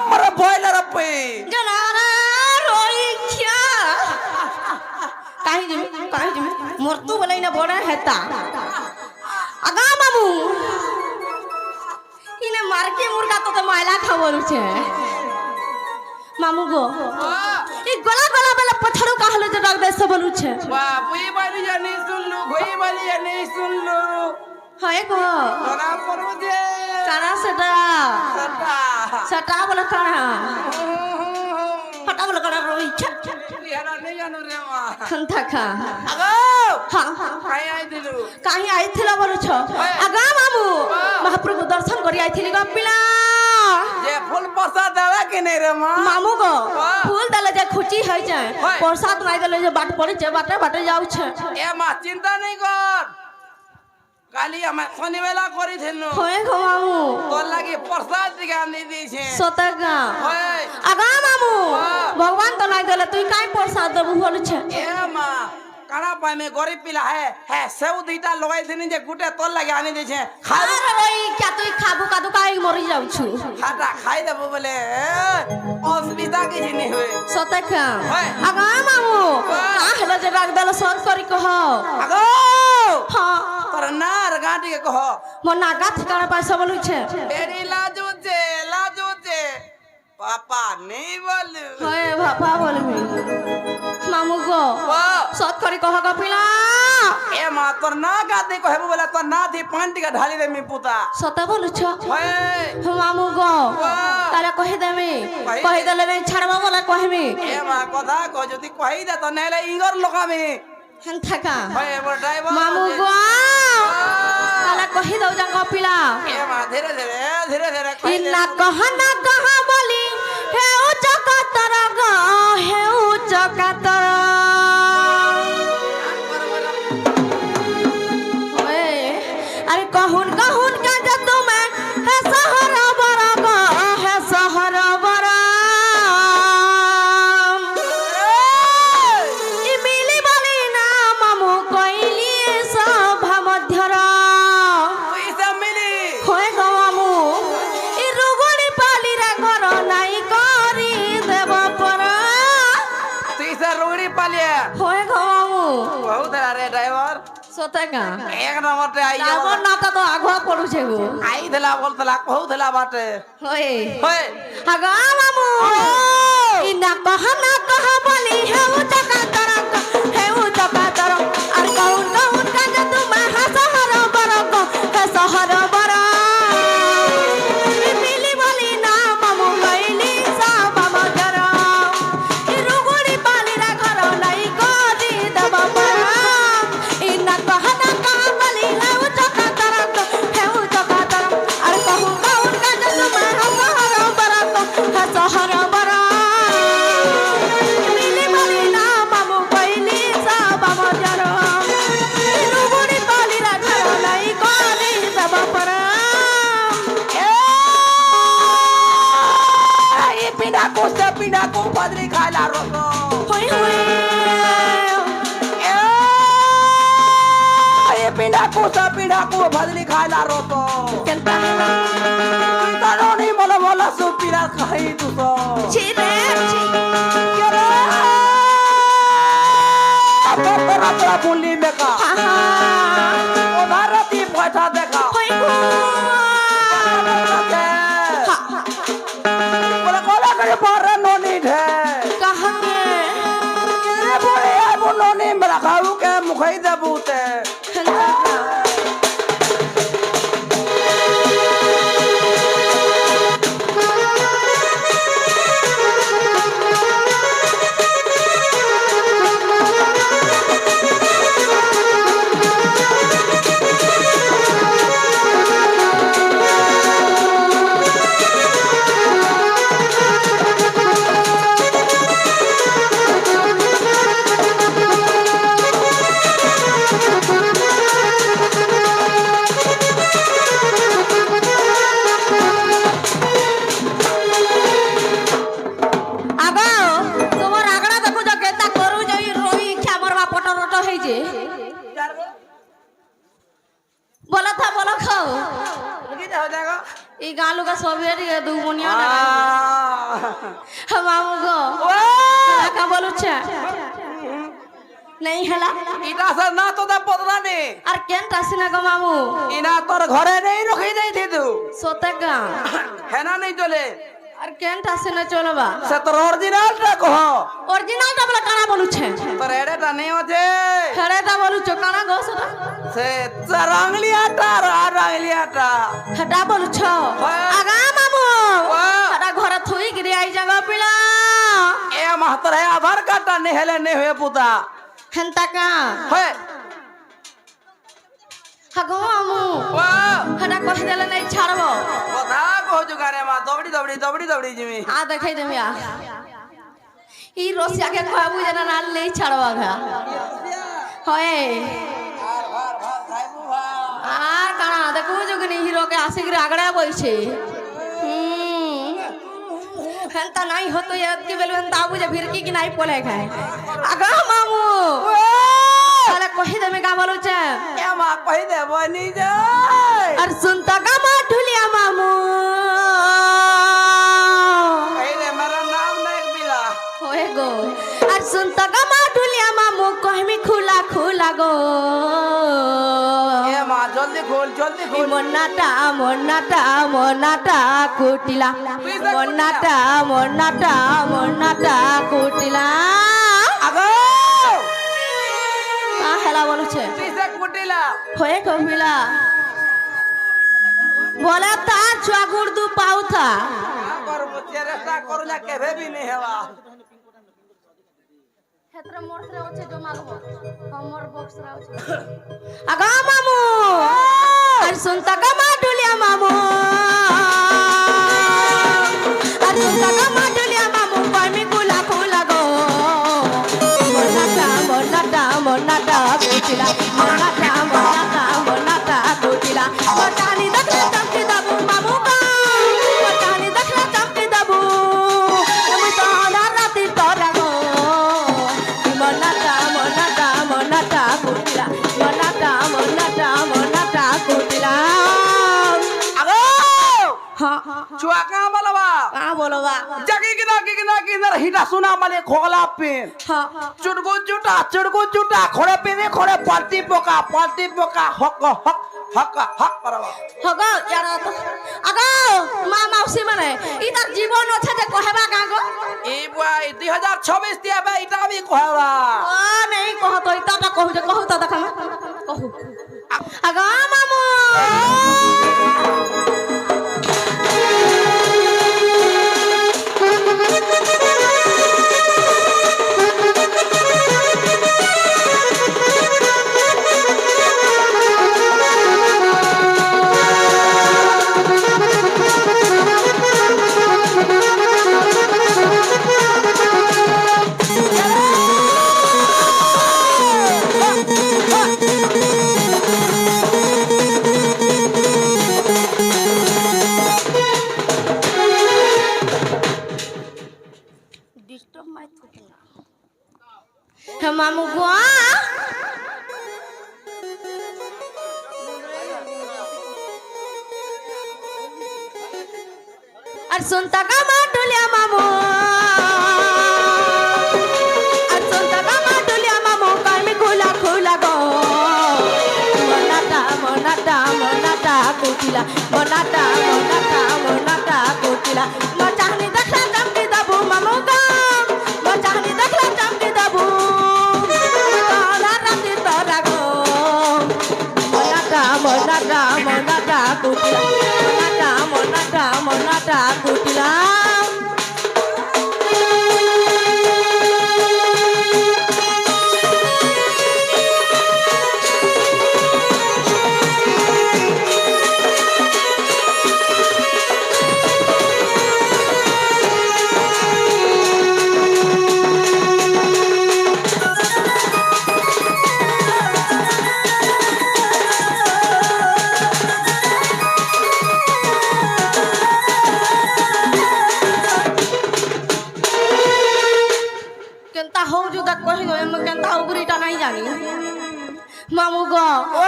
मरा बॉयलर पे जनारा रोई क्या काहे जे मरतू बोले ना बड़ा हेता आगा मामू इने मार के मुर्गा तो मायला खावल छे मामू गो ई गला गला वाला पत्थर का हले जे रख दे सब बोलू छे बाप ई बारी या नहीं सुन लो कोई बारी या नहीं सुन लो हाय गो तोरा परो जे काना सटा सटा सटा बोला काना फटा बोला काना रोई छे यार नहीं जानो रे वा खंता खा आगो हां काई आई दिलु काहे आइथिला बोलू छ आगा मामू महाप्रभु दर्शन करी आइथिली गो पिला जे फूल प्रसाद देवे कि नहीं रे मां मामू गो फूल दले जे खुची है जाए प्रसाद नहीं दले जे बाट पड़े जे बाटे बाटे जाउ छे ए मां चिंता नहीं कर काली हमें शनि वेला करी थेनु होए गो मामू तो लगी प्रसाद दिगान दी दी छे सतगा होए आगा मामू भगवान तो नहीं दले तू काई प्रसाद देबू होल छे ए मां काना पाए में गरीब पिला है सेव दीटा लगाई थेनी जे गुटे तोल लगे आनी दे छे खा अरे रोई क्या तू खाबू का तू काई मरी जाउ छु खाटा खाई देबो बोले असुविधा की नहीं होए सतगा आगा मामू का हले जे राख दले सर करी कह आगो हां पर नार गांडी के कहो मोर नागा ठिकाना पैसा बोलू छे बेरी लाजू जे पापा नहीं बोलू होए पापा बोलबी मामू गो सत करी कह ग पिला ए मां तोर ना गादी कहबो बोले तो ना थी पांटी का ढाली रे मी पुता सत बोलू छ होए मामू गो तारा कहि देमी कहि देले नहीं छाड़बा बोला कहमी ए मां कथा को जदी कहि दे तो नेले इंगर लोकामी हंथा का होए वो ड्राइवर मामू गो तारा कहि दउ जा ग पिला ए मां धीरे धीरे इ ना कहा बोली हे उ चका तरा ग हे उ चका तरा ओए अरे कहून का जब तुम्हें है सहरा बरा ग है सहरा बरा इ मिली बोली ना मामू कोइली सभा मध्यरा पैसा मिली होए गो मामू इ रुगुड़ी पाली रे घर नाई करी देव परा पैसा रोड़ी पालिया होए गो मामू बहुत रे ड्राइवर सतका एक नंबर पे आई रावण नाता तो आगवा पड़ू छे गो आई थला बोलतला बहुत थला बाटे होए होए आगा मामू इ ना कहा बोली है उ चका तरक है उ चका तरक और कहून का जे तुम है सहरा बरक है सहरा बरा इ मिली बोली ना मामू गइली सब मजरा इ रुगुड़ी पाली रे घर नहीं कदी देब परा इ ना कहा बोली है उ चका तरक है उ चका तरक और कहून का जे तुम है सहरा बरक है सहरा बरा मिली बोली ना मामू गइली सब मजरा इ रुगुड़ी पाली रे घर नहीं कदी देब परा ये पिना को बदरी खाला रोतो होय होय ये पिना को बदरी खाला रोतो केनता तानो नहीं मोला सुपिरा खाई तू तो छिरे तेरा पुली में का भारती बैठा देखा होय गो बोला कोला करे पर नोनी ढे कहां रे बोले अब नोनी मेरा खाऊ के मुखई दे बूते ई गालू का सोबेर ये दू बुनिया ना मामू गो का बोलू छे नहीं हला इटा से ना तो दे पतला ने আর কেন টাসিনা গো মামু इना तोर घरे नहीं रखी दई थी तू সোতেগা है ना नहीं चले আর কেন টাসিনা চলবা से तोर ओरिजिनल टा कहो অরিজিনালটা বলে কানা বলুছে तोर एडेटा नहीं होते হেড়েটা বলুছ কানা গো সেটা से रंगली आटा रंगली आटा হেটা বলুছ আগা মামু হেটা ঘরে থুই গিরি আই জাগা পিলা ए महतर है आधार कार्ड टा नहीं हेले नहीं हुए पुता হেনতা কা है হাগো মামু হেটা কই দেলে নাই ছাড়বো কথা কহ जुगारे मा दबड़ी दबड़ी दबड़ी दबड़ी जिमी आ দেখাই দেমি आ ई রসিয়া কে কইবু জানা না লেই ছাড়বা ঘা হয় আর কানা দেখো জগনি হিরো কে আসিগরে আগড়া বইছে হেনতা নাই হতো ইয়াদ কি বেলবেন তা বুঝে ভিরকি কি নাই পলে খায় আগা মামু তাহলে কহি দেবে কা বলুছে ए मा कहि दे बनी जाय আর सुनता का मा ढुलिया मामू कहि दे मेरा नाम नहीं बिला होए गो আর सुनता का मा ढुलिया मामू कहमी खुला खुला गो ए मा जल्दी खोल মন্নাটা মন্নাটা মন্নাটা কুটিলা মন্নাটা মন্নাটা মন্নাটা কুটিলা আগো কা হেলা বলছে पीछे कुटिला হয়ে কহিলা বলে তার চুয়াগুর দু পাউথা पर बच्चे रेस्टा करूला केभे भी नहीं हेवा ক্ষেত্রে মোরতে হচ্ছে জমাল কমর বক্স রাউছে আগা মামু আর শুনতা কা মা ঢুলিয়া মামু আর শুনতা কা মা ঢুলিয়া মামু পামি কুলা কুলা গো মন্নাটা মন্নাটা মন্নাটা কুটিলা মন্নাটা মন্নাটা মন্নাটা কুটিলা মটানি দেখলে চমকি দাবু মামু গো মটানি দেখলে চমকি দাবু আমি তো হালার রাতি তোরা গো মন্নাটা মন্নাটা মন্নাটা কুটিলা মন্নাটা মন্নাটা মন্নাটা কুটিলা আগো हाँ चुआ कहां बलवा कहाँ बोलो बा जगी किना हिटा सुना माले खोगला पे हाँ चुड़गु जुटा खोड़े पे ने खोड़े पाल्टी पोका हक हक हक हक परवा होगो यार तो अगो माँ मौसी माने इधर जीवन अच्छा जे कहबा कागो ए बुआ 2026 दिया बे इटा भी कहवा ओ नहीं कहो तो इतना तो कहू तो देखा कहू अगो मामू डिस्टर्ब मत करना हम मामू को আর सुनता का मा ढुलिया मामू আর सुनता का मा ढुलिया मामू कान में खुला खुला गो मनाटा मनाटा मनाटा कुटिला मनाटा मनाटा मनाटा कुटिला मचाहनी देखला चमकी दबू मामू का मचाहनी देखला चमकी दबू काला राती तोरा गो मनाटा मनाटा मनाटा कुटिला मनाटा मनाटा मनाटा कुटिला केंता हो जुदा कहि गए म केंता उगरीटा नहीं जानी मामू गो ओ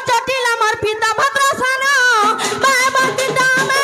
चटिला मार पिता भद्रसना बाय बंदी दामे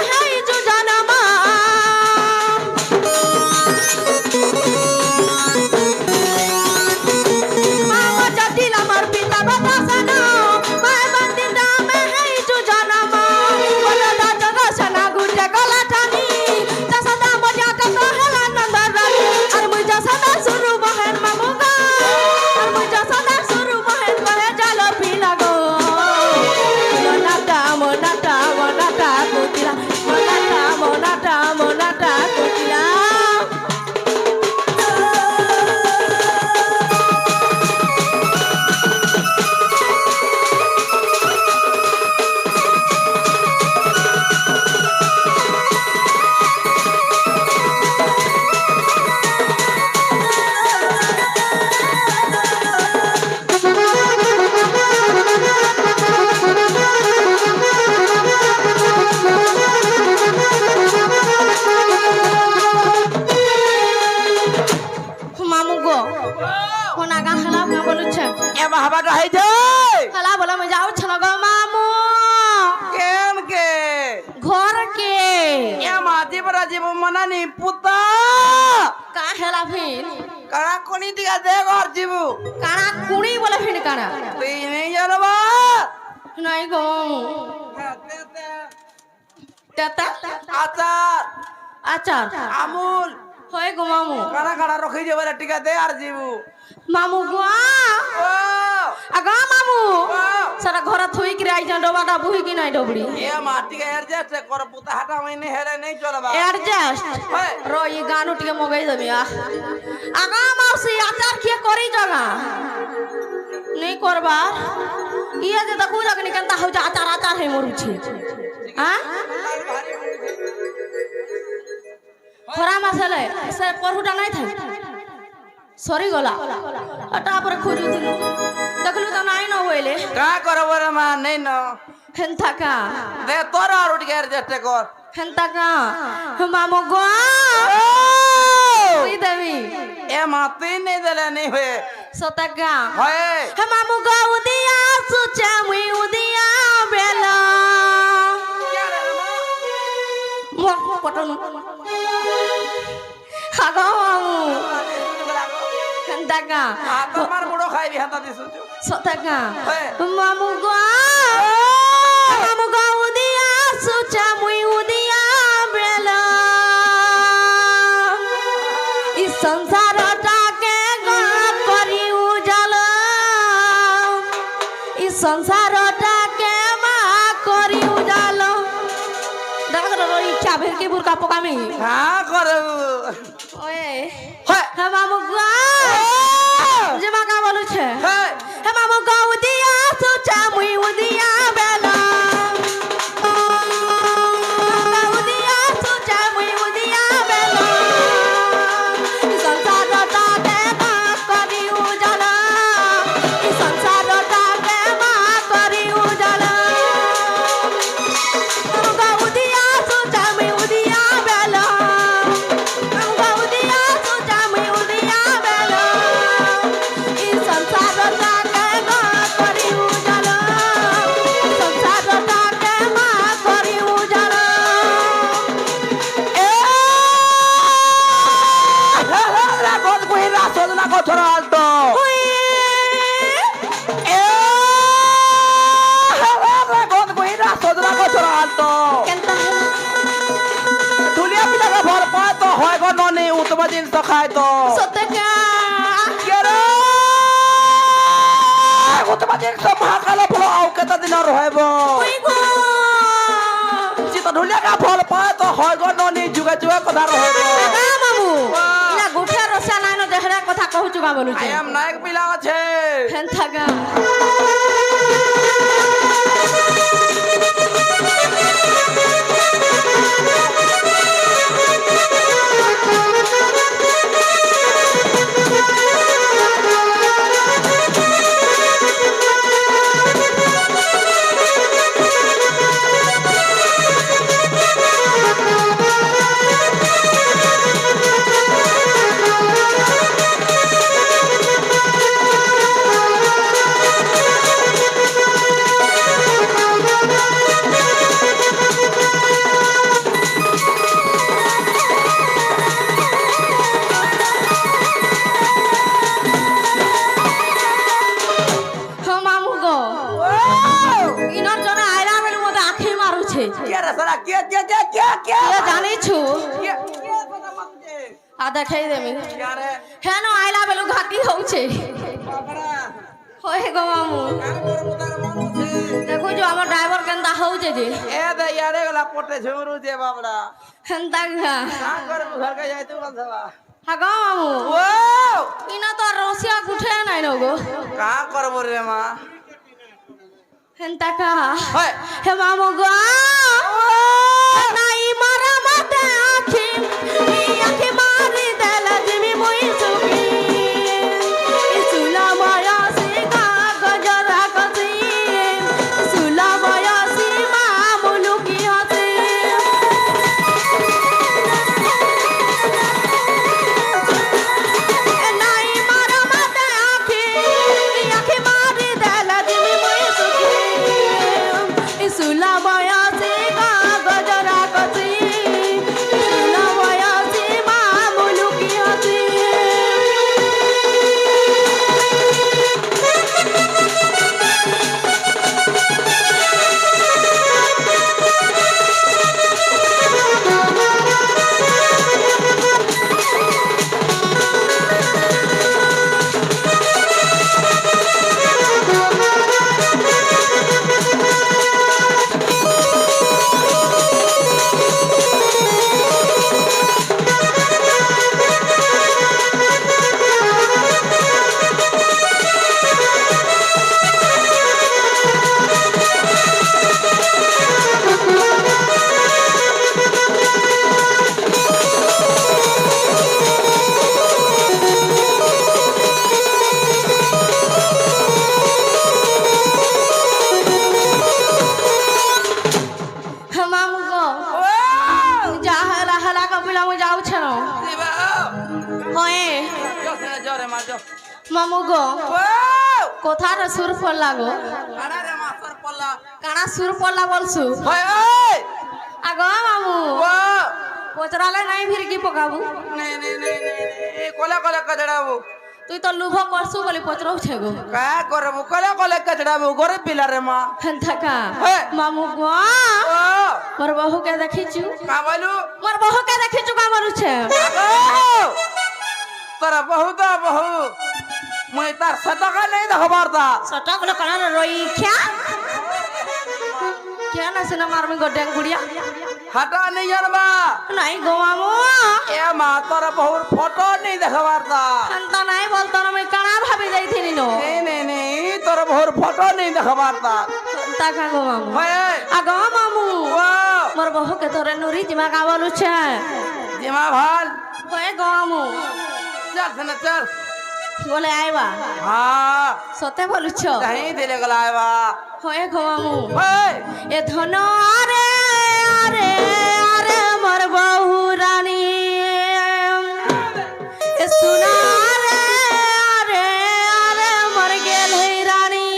घर के ए माँ जीवरा जीव मनानी पुता का हेला फिर कड़ा कोनी दिया देख और जीवू काना कुड़ी बोले फिर काना तू नहीं जानबा नहीं गो तेता आचार आचार আমুল होए गो मामू कड़ा कड़ा रखी जे वाला टिका दे আর जीवू मामू गो ओ आगा मामू ओ सारा घर थुई कि आई जन डोबाटा बुही कि नहीं डोबड़ी ए माँ टिका एडजस्ट कर पुता हटा महीने हेरे नहीं चलबा एडजस्ट होय रो ये गानु टिके मगई देबी आगा माउसी आचार किए करी जगा नहीं करबा ये जे देखू जगनी केनता हो जा आचार आचार है मोरू छी हां खरा मासले से परहुटा नहीं थाई सरी गला अटा पर खोजुथिलु देखलु त नाही न होइले का करब रे माँ नहीं न हेंता का दे तोरा और टिका एडजस्ट कर हेंता का मामू गो ओई देवी ए माँ तीन नहीं देले नहीं हुए सतका होय मामू गो उदिया सुचा मुई उदिया बेला क्या रे माँ मो पटनु हागा मामू हेंता का हां तुम्हार बुड़ो खाई भी हाता दिसु सतका होय मामू गो उदिया सुचा मुई उदिया बेला इस संसारटा के गा करी उजाला इस संसारटा के मा करी उजाला देखो रो इच्छा भेर के बुरका पकामी हां करब ओए होय हे मामू गो जेमा का बोलू छे होय हे मामू गो उदिया सुचा मुई उदिया बेला उदिया सुचा मुई उदिया बेला संसारटा के मा करी उजाला संसारटा के मा करी उजाला गो उदिया सुचा मुई उदिया बेला गो उदिया सुचा मुई उदिया बेला संसारटा के मा करी उजाला संसारटा के मा करी उजाला रा गोद कोई रा सोदना को थोड़ा alto ए रा गोद कोई रा सोदना को थोड़ा alto केनता दुनिया पिला का भर पाए तो होय गो ननी उत्तम दिन तो खाए तो सतका के रे उत्तम दिन तो महाकाल फलो आउ केता दिन रहबो ओई गो चित दुनिया का फल पाए तो होय गो ननी जुगा जुगा कथा रहबो आगा मामू इला गुठे रसा नानो देहरा कथा कहू चुका बोलू आई एम नायक पिला আছে हेंथा गा मामू गो इनर जने आइला बेलु मते आखी मारू छे के रे साला के ये जानी छु के पता मत जे आ देखाई देमी क्या रे हे न आइला बेलु घाटी होउ छे बाबरा होए गो मामू काम कर उतार मन আছে देखो जो हमर ड्राइवर केनता होउ छे जे ए दे यारे गला पोटे झुमरू जे बाबड़ा हेंता गा काम कर घर के जाय तू बंधवा हा गो मामू ओ इना तो रोसिया गुठे नाही न गो का करबो रे मां हेंता का होय हे मामू गो नाई मारा मते आखी ई आखी मारी देला जिमी मुई सुखी सुला माया से का गजरा कसी सुला माया से मामुलु की हसी नाई मारा मते आखी ई आखी मारी देला जिमी मुई सुखी सुला माया से ପିଲା ମୁଁ ଯାଉଛେ ନ ଯିବା ହଏ ଜୋରେ ମା ଜୋ ମାମୁ ଗো ও কথার সুর পড়লা গো আরে মাস্টার পল্লা কানা সুর পড়লা বলছু ওই ওই আগ মামু ও পচরালে নাই ভিড়কি পকাবু নে নে নে নে কোলা কোলা কজড়াবো তুই তো লুভ করছু বলি পচরাউছে গো কা করবো কোলা কোলা কজড়াবো গরে পিলা রে মা থাকা হ্যাঁ। মামু গো ও মোর বহুকে দেখিছু কা বলু মোর বহুকে দেখিছু কা মরুছে তোরা বহুত বহু মই তার সতকা নেই দেখবার তা সটা গুলো কানা রইখ্যা কেন সিনা মারমি গো ডেঙ্গুড়িয়া হাটা নেই জানবা নাই গো মামু এ মা তোর বহুত ফটো নেই দেখবার তা শান্তা নাই বলতো না আমি কানা ভাবি যাইছিনি নো নেই নেই নেই তোর বহুত ফটো নেই দেখবার তা তাকা গো মামু হয় আগ মামু ও মোর বহুকে তোরে নুরি জিমা কা বলুছে জিমা ভাল হয়ে গো মামু চল শোনা চল বলে আইবা হ্যাঁ সতে বলুছ যাই দিলে গলা আইবা হয়ে গো মামু হয় এ ধন আরে আরে আরে মোর বহু রানী এ সুনা রে আরে আরে মোর গেল হে রানী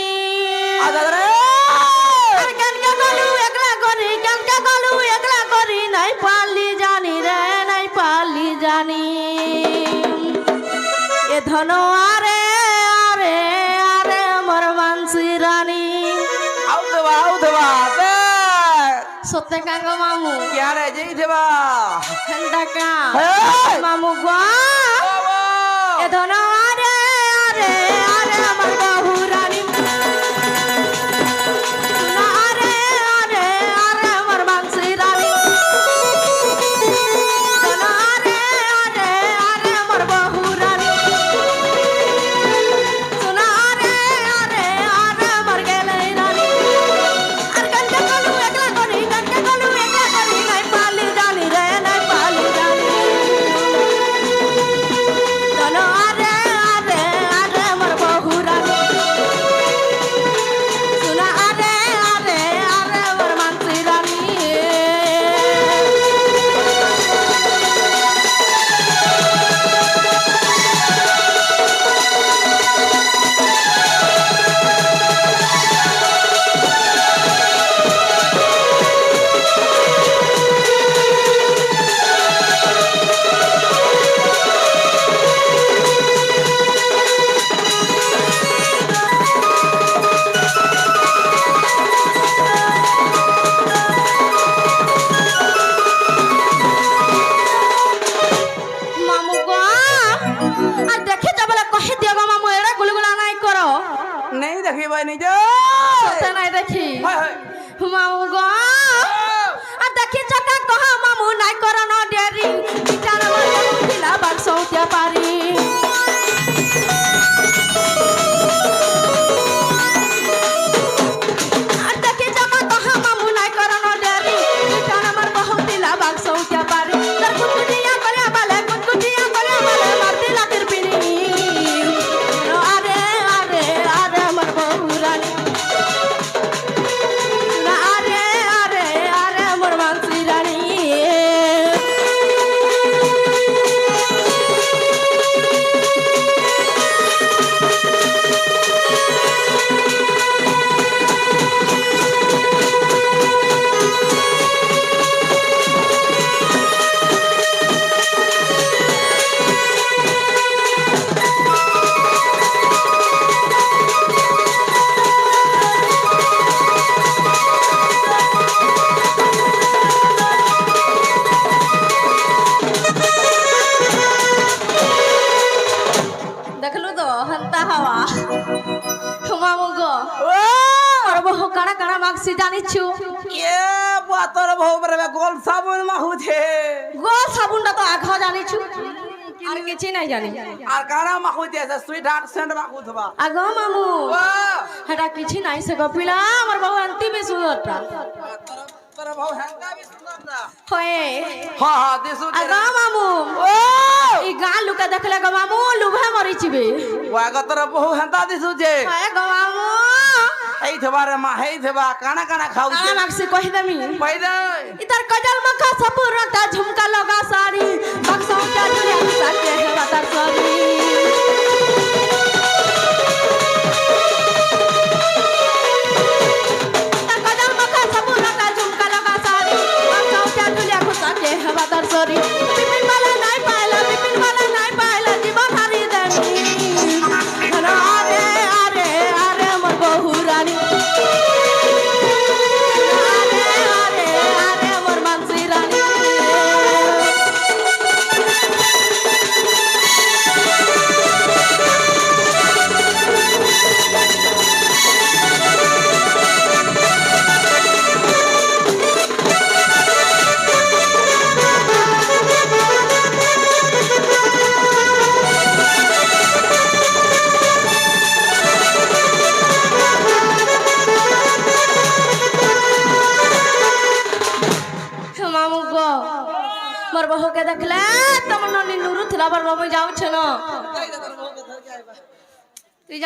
আদা রে আর কেন কে গলু একলা করি নাই পারলি জানি রে নাই পারলি জানি এ ধন আরে আরে আরে মোর মানসি রানী আউ দেবা দে সত্যি কাঙ্গ মামু ইয়ারে যেই দেবা টাকা হেই! মামু গো বাবা এ ধন আরে আরে আরে আমার বহু রানী সোনা আরে আরে আরে আমার মানসি রানী ধন আরে আরে আরে আমার বহু রানী সোনা আরে আরে আরে আমার গেলে রানী আর কানকে গলু একলা করি নাই পালি জানি রে নাই পালি জানি ধন আরে আরে আরে আমার বহু রানী সোনা আরে আরে আরে আমার মানসি রানী মামু গো আর দেখে যাবলে কহে দিও গো মামু এড়ে গুলগুলা নাই করো নেই দেখিবা নিজ সতে নাই দেখি হয় হয় মামু গো আর দেখি চকা কহ মামু নাই করো ন ডেরি বিটার মধ্যে দিলা বাক্স উঠিয়া পারি আর দেখি চকা কহ মামু নাই করো ন ডেরি বিটার আমার বহু দিলা বাক্স উঠিয়া পারি তার কুকুটিয়া করে বালে মার দিলা তিরপিনি আরে আরে আরে আমার বহু রানী আরে আরে আরে আমার মানসি রানী দেখলু তো হন্তা হাওয়া মামু গো ও আর বহু কানা কানা মাগছি জানিছু এ বাতর বহু বরে গোল সাবুন মাহুছে গো সাবুনটা তো আঘা জানিছু আর কিছু নাই জানি আর কারা মাহুছে আছে সুইট হার্ট সেন্ট মাহুতবা আগ মামু ও হেটা কিছু নাই সে গপিলা আমার বহু আন্তি বিশুদটা তোর বহু হ্যাঙ্গা বি সুন্দর না হয়ে হ্যাঁ হ্যাঁ দিসু আগ মামু ও এই গা লুকা দেখলে গো মামু লুভা মরিছিবে ওয়াগা তোর বহু হেন্তা দিসু যে হয়ে গো মামু এই থবারে মা হেই থবা কানা কানা খাউছে কানা মাগছি কহি দেমি পাই দে ইতার কজল মখা সপুরটা ঝুমকা লগা সাড়ি रे हवा तर सोरी बिपिन वाला नहीं पाइला जीवन हारी देनी अरे अरे अरे मोर बहु रानी अरे अरे अरे मोर मानसी रानी मामू गो मोर बहू के देखले तम ननी नुरु थिला पर बम जाऊ छ न